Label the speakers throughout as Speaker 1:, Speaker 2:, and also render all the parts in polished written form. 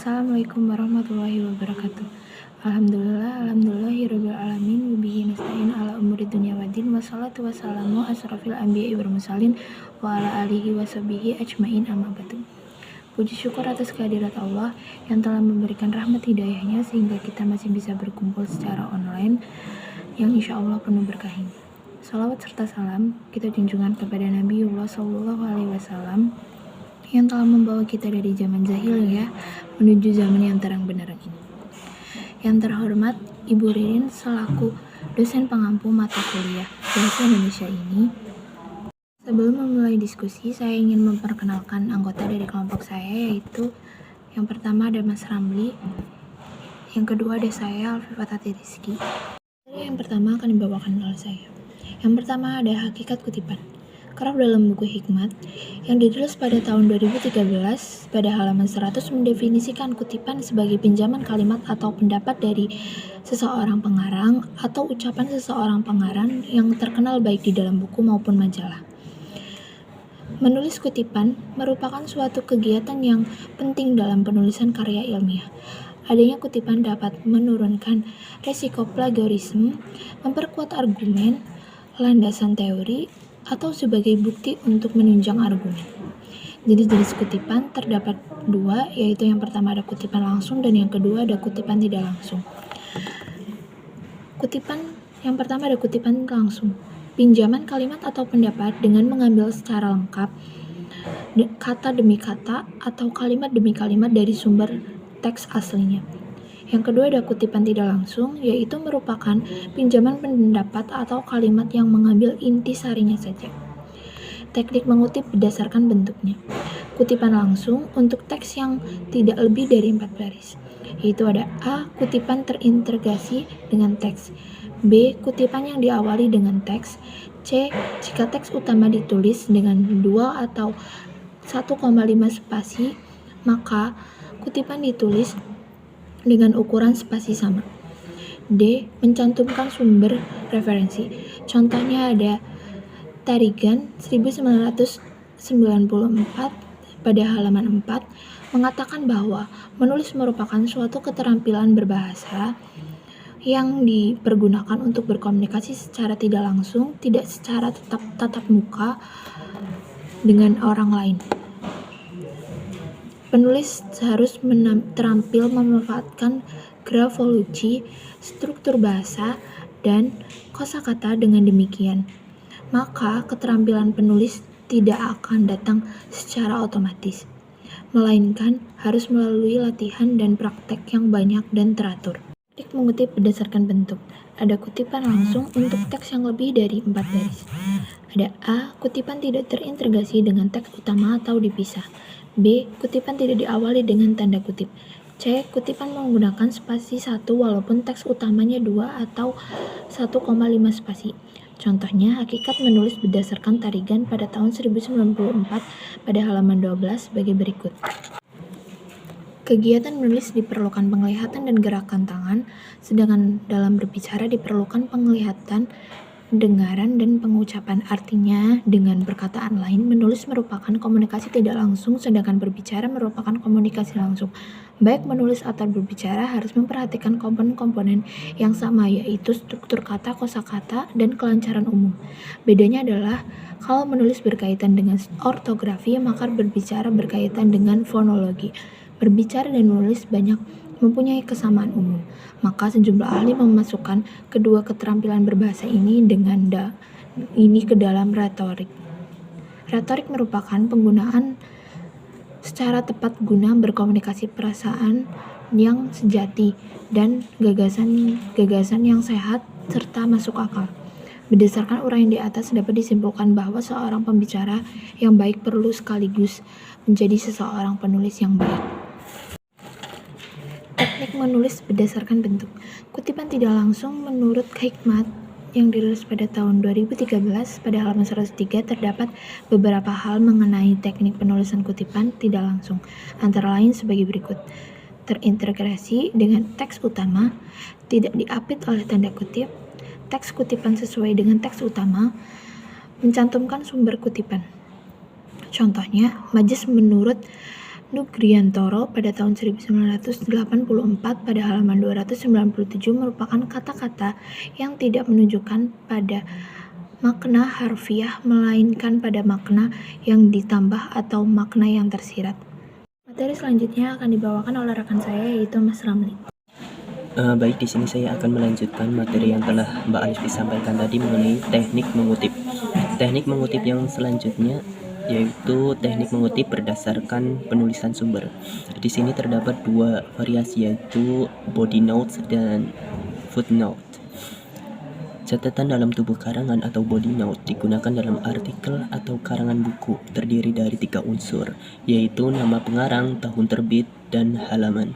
Speaker 1: Assalamualaikum warahmatullahi wabarakatuh. Alhamdulillahirabbil alamin wabihi nasta'in ala umuri dunya waddin wassalatu wassalamu asrofil anbiya'i wal mursalin wa ala alihi washabihi ajmain amma ba'du. Puji syukur atas kehadirat Allah yang telah memberikan rahmat hidayahnya sehingga kita masih bisa berkumpul secara online yang insya Allah penuh berkahnya. Salawat serta salam kita junjungan kepada Nabiullah SAW yang telah membawa kita dari zaman jahiliyah menuju zaman yang terang benderang ini. Yang terhormat Ibu Ririn selaku dosen pengampu mata kuliah Bahasa Indonesia ini. Sebelum memulai diskusi, saya ingin memperkenalkan anggota dari kelompok saya, yaitu yang pertama ada Mas Ramli, yang kedua ada saya Alfifatati Rizky. Yang pertama akan dibawakan oleh saya. Yang pertama ada hakikat kutipan. Kerap dalam buku hikmat yang ditulis pada tahun 2013 pada halaman 100 mendefinisikan kutipan sebagai pinjaman kalimat atau pendapat dari seseorang pengarang atau ucapan seseorang pengarang yang terkenal baik di dalam buku maupun majalah. Menulis kutipan merupakan suatu kegiatan yang penting dalam penulisan karya ilmiah. Adanya kutipan dapat menurunkan resiko plagiarisme, memperkuat argumen, landasan teori, atau sebagai bukti untuk menunjang argumen. Jadi jenis kutipan terdapat dua, yaitu yang pertama ada kutipan langsung dan yang kedua ada kutipan tidak langsung. Yang pertama ada kutipan langsung. Pinjaman kalimat atau pendapat dengan mengambil secara lengkap kata demi kata atau kalimat demi kalimat dari sumber teks aslinya. Yang kedua ada kutipan tidak langsung, yaitu merupakan pinjaman pendapat atau kalimat yang mengambil inti sarinya saja. Teknik mengutip berdasarkan bentuknya. Kutipan langsung untuk teks yang tidak lebih dari 4 baris, yaitu ada A. Kutipan terintegrasi dengan teks, B. Kutipan yang diawali dengan teks, C. Jika teks utama ditulis dengan 2 atau 1,5 spasi, maka kutipan ditulis dengan ukuran spasi sama. D. Mencantumkan sumber referensi. Contohnya ada Tarigan 1994 pada halaman 4 mengatakan bahwa menulis merupakan suatu keterampilan berbahasa yang dipergunakan untuk berkomunikasi secara tidak langsung, tidak secara tatap muka dengan orang lain. Penulis harus terampil memanfaatkan grafologi, struktur bahasa, dan kosakata. Dengan demikian, maka keterampilan penulis tidak akan datang secara otomatis, melainkan harus melalui latihan dan praktek yang banyak dan teratur. Teknik mengutip berdasarkan bentuk. Ada kutipan langsung untuk teks yang lebih dari 4 baris. Ada A. Kutipan tidak terintegrasi dengan teks utama atau dipisah. B. Kutipan tidak diawali dengan tanda kutip. C. Kutipan menggunakan spasi 1 walaupun teks utamanya 2 atau 1,5 spasi. Contohnya, hakikat menulis berdasarkan Tarigan pada tahun 1994 pada halaman 12 sebagai berikut. Kegiatan menulis diperlukan penglihatan dan gerakan tangan, sedangkan dalam berbicara diperlukan penglihatan, pendengaran, dan pengucapan. Artinya, dengan perkataan lain, menulis merupakan komunikasi tidak langsung, sedangkan berbicara merupakan komunikasi langsung. Baik menulis atau berbicara harus memperhatikan komponen-komponen yang sama, yaitu struktur kata, kosakata, dan kelancaran umum. Bedanya adalah, kalau menulis berkaitan dengan ortografi, maka berbicara berkaitan dengan fonologi. Berbicara dan menulis banyak mempunyai kesamaan umum, maka sejumlah ahli memasukkan kedua keterampilan berbahasa ini ke dalam retorik. Retorik merupakan penggunaan secara tepat guna berkomunikasi perasaan yang sejati dan gagasan yang sehat serta masuk akal. Berdasarkan uraian di atas dapat disimpulkan bahwa seorang pembicara yang baik perlu sekaligus menjadi seseorang penulis yang baik. Teknik menulis berdasarkan bentuk. Kutipan tidak langsung menurut hikmat yang dirilis pada tahun 2013 pada halaman 103 terdapat beberapa hal mengenai teknik penulisan kutipan tidak langsung, antara lain sebagai berikut. Terintegrasi dengan teks utama, tidak diapit oleh tanda kutip, teks kutipan sesuai dengan teks utama, mencantumkan sumber kutipan. Contohnya, majas menurut Nugriantoro pada tahun 1984 pada halaman 297 merupakan kata-kata yang tidak menunjukkan pada makna harfiah melainkan pada makna yang ditambah atau makna yang tersirat. Materi selanjutnya akan dibawakan oleh rekan saya yaitu Mas Ramli.
Speaker 2: Baik, di sini saya akan melanjutkan materi yang telah Mbak Alif sampaikan tadi mengenai teknik mengutip. Teknik mengutip yang selanjutnya yaitu teknik mengutip berdasarkan penulisan sumber. Di sini terdapat dua variasi yaitu body notes dan footnote. Catatan dalam tubuh karangan atau body note digunakan dalam artikel atau karangan buku, terdiri dari 3 unsur, yaitu nama pengarang, tahun terbit, dan halaman.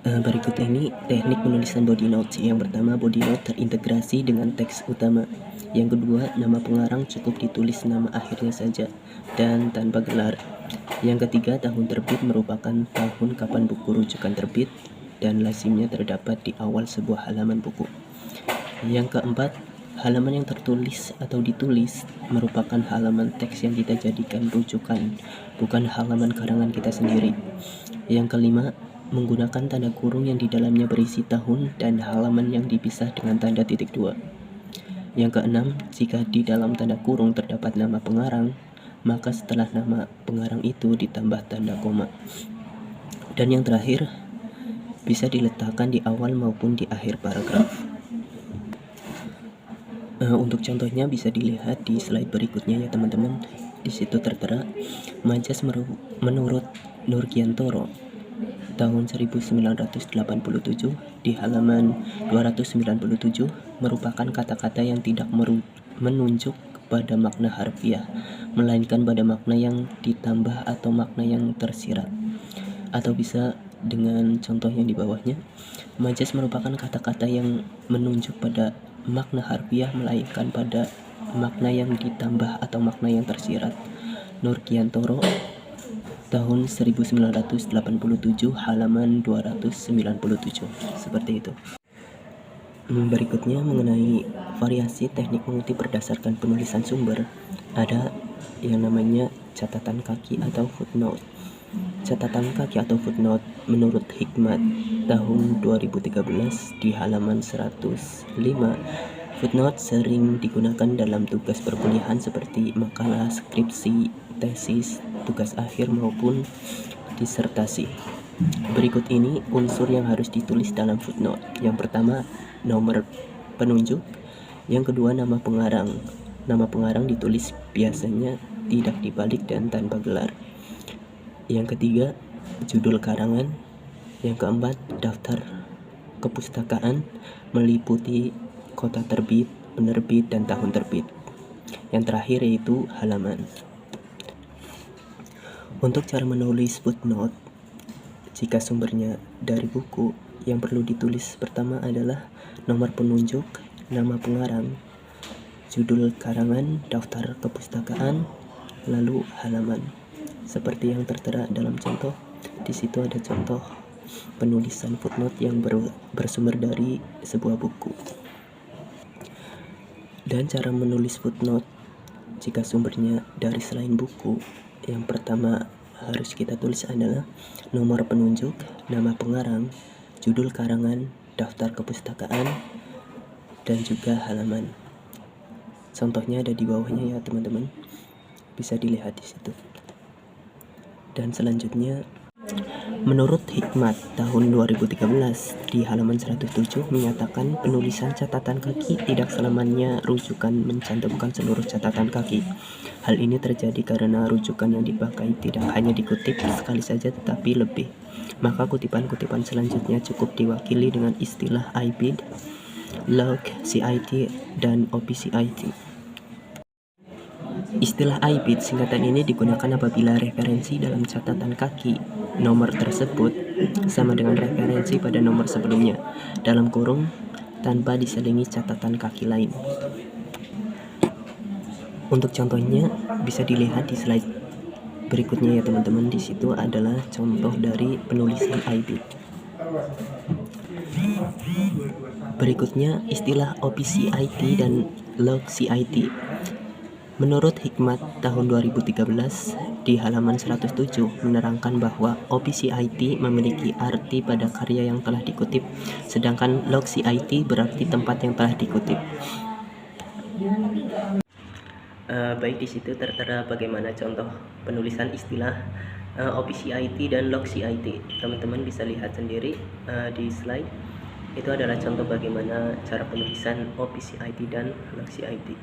Speaker 2: Berikut ini teknik penulisan body notes. Yang pertama, body note terintegrasi dengan teks utama. Yang kedua, nama pengarang cukup ditulis nama akhirnya saja dan tanpa gelar. Yang ketiga, tahun terbit merupakan tahun kapan buku rujukan terbit dan lazimnya terdapat di awal sebuah halaman buku. Yang keempat, halaman yang tertulis atau ditulis merupakan halaman teks yang kita jadikan rujukan, bukan halaman karangan kita sendiri. Yang kelima, menggunakan tanda kurung yang di dalamnya berisi tahun dan halaman yang dipisah dengan tanda titik 2. Yang keenam, jika di dalam tanda kurung terdapat nama pengarang, maka setelah nama pengarang itu ditambah tanda koma. Dan yang terakhir, bisa diletakkan di awal maupun di akhir paragraf. Untuk contohnya bisa dilihat di slide berikutnya ya teman-teman. Di situ tertera majas menurut Nurgiantoro tahun 1987 di halaman 297 merupakan kata-kata yang tidak menunjuk pada makna harfiah, melainkan pada makna yang ditambah atau makna yang tersirat. Atau bisa dengan contoh yang di bawahnya, majas merupakan kata-kata yang menunjuk pada makna harfiah melainkan pada makna yang ditambah atau makna yang tersirat. Nurgiantoro tahun 1987 halaman 297, seperti itu. Berikutnya mengenai variasi teknik mengutip berdasarkan penulisan sumber, ada yang namanya catatan kaki atau footnote. Catatan kaki atau footnote menurut Hikmat tahun 2013 di halaman 105, footnote sering digunakan dalam tugas perkuliahan seperti makalah, skripsi, tesis, tugas akhir maupun disertasi. Berikut ini unsur yang harus ditulis dalam footnote. Yang pertama, nomor penunjuk. Yang kedua, nama pengarang. Nama pengarang ditulis biasanya tidak dibalik dan tanpa gelar. Yang ketiga, judul karangan. Yang keempat, daftar kepustakaan meliputi kota terbit, penerbit, dan tahun terbit. Yang terakhir yaitu halaman. Untuk cara menulis footnote, jika sumbernya dari buku, yang perlu ditulis pertama adalah nomor penunjuk, nama pengarang, judul karangan, daftar kepustakaan, lalu halaman. Seperti yang tertera dalam contoh, di situ ada contoh penulisan footnote yang bersumber dari sebuah buku. Dan cara menulis footnote jika sumbernya dari selain buku, yang pertama harus kita tulis adalah nomor penunjuk, nama pengarang, judul karangan, daftar kepustakaan, dan juga halaman. Contohnya ada di bawahnya ya teman-teman, bisa dilihat di situ. Dan selanjutnya, menurut Hikmat tahun 2013 di halaman 107 menyatakan penulisan catatan kaki tidak selamanya rujukan mencantumkan seluruh catatan kaki. Hal ini terjadi karena rujukan yang dipakai tidak hanya dikutip sekali saja tetapi lebih. Maka kutipan-kutipan selanjutnya cukup diwakili dengan istilah IBID, log, CIT, dan OPCIT. Istilah IBID singkatan ini digunakan apabila referensi dalam catatan kaki nomor tersebut sama dengan referensi pada nomor sebelumnya, dalam kurung tanpa diselingi catatan kaki lain. Untuk contohnya bisa dilihat di slide berikutnya ya teman-teman. Di situ adalah contoh dari penulisan IBID. Berikutnya istilah OPCIT dan log CIT. Menurut Hikmat tahun 2013, di halaman 107 menerangkan bahwa OPCIT memiliki arti pada karya yang telah dikutip, sedangkan LogCIT berarti tempat yang telah dikutip. Baik, di situ tertera bagaimana contoh penulisan istilah OPCIT dan LogCIT. Teman-teman bisa lihat sendiri di slide. Itu adalah contoh bagaimana cara penulisan OPCIT dan LogCIT.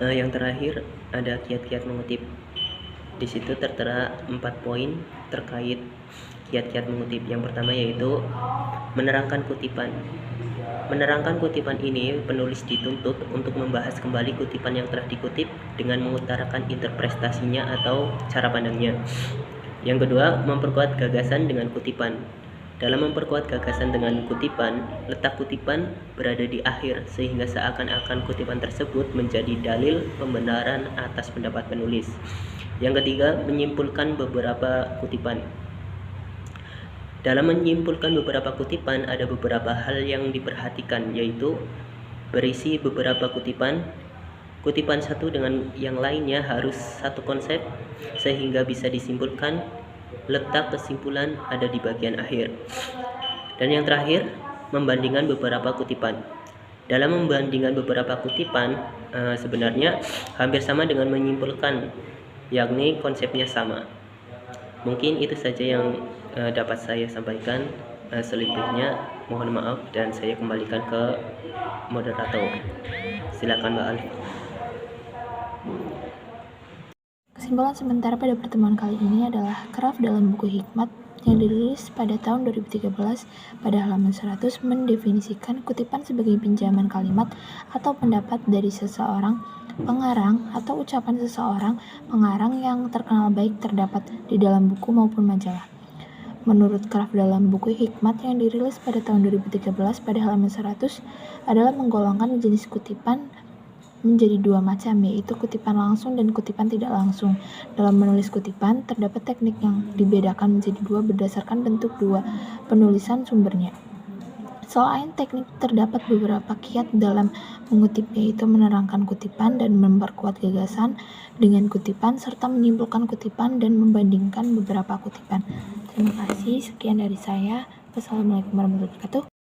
Speaker 2: Yang terakhir ada kiat-kiat mengutip. Di situ tertera 4 poin terkait kiat-kiat mengutip. Yang pertama yaitu menerangkan kutipan. Menerangkan kutipan ini, penulis dituntut untuk membahas kembali kutipan yang telah dikutip dengan mengutarakan interpretasinya atau cara pandangnya. Yang kedua, memperkuat gagasan dengan kutipan. Dalam memperkuat gagasan dengan kutipan, letak kutipan berada di akhir sehingga seakan-akan kutipan tersebut menjadi dalil pembenaran atas pendapat penulis. Yang ketiga, menyimpulkan beberapa kutipan. Dalam menyimpulkan beberapa kutipan, ada beberapa hal yang diperhatikan, yaitu berisi beberapa kutipan. Kutipan satu dengan yang lainnya harus satu konsep sehingga bisa disimpulkan. Letak kesimpulan ada di bagian akhir. Dan yang terakhir, membandingkan beberapa kutipan. Dalam membandingkan beberapa kutipan, sebenarnya hampir sama dengan menyimpulkan, yakni konsepnya sama. Mungkin itu saja yang dapat saya sampaikan. Selebihnya mohon maaf dan saya kembalikan ke moderator. Silakan Mbak Alif.
Speaker 1: Kesimpulan sementara pada pertemuan kali ini adalah Kraft dalam buku Hikmat yang dirilis pada tahun 2013 pada halaman 100 mendefinisikan kutipan sebagai pinjaman kalimat atau pendapat dari seseorang pengarang atau ucapan seseorang pengarang yang terkenal baik terdapat di dalam buku maupun majalah. Menurut Kraft dalam buku Hikmat yang dirilis pada tahun 2013 pada halaman 100 adalah menggolongkan jenis kutipan menjadi dua macam, yaitu kutipan langsung dan kutipan tidak langsung. Dalam menulis kutipan, terdapat teknik yang dibedakan menjadi dua berdasarkan bentuk dua penulisan sumbernya. Selain teknik, terdapat beberapa kiat dalam mengutip, yaitu menerangkan kutipan dan memperkuat gagasan dengan kutipan, serta menyimpulkan kutipan dan membandingkan beberapa kutipan. Terima kasih, sekian dari saya. Wassalamualaikum warahmatullahi wabarakatuh.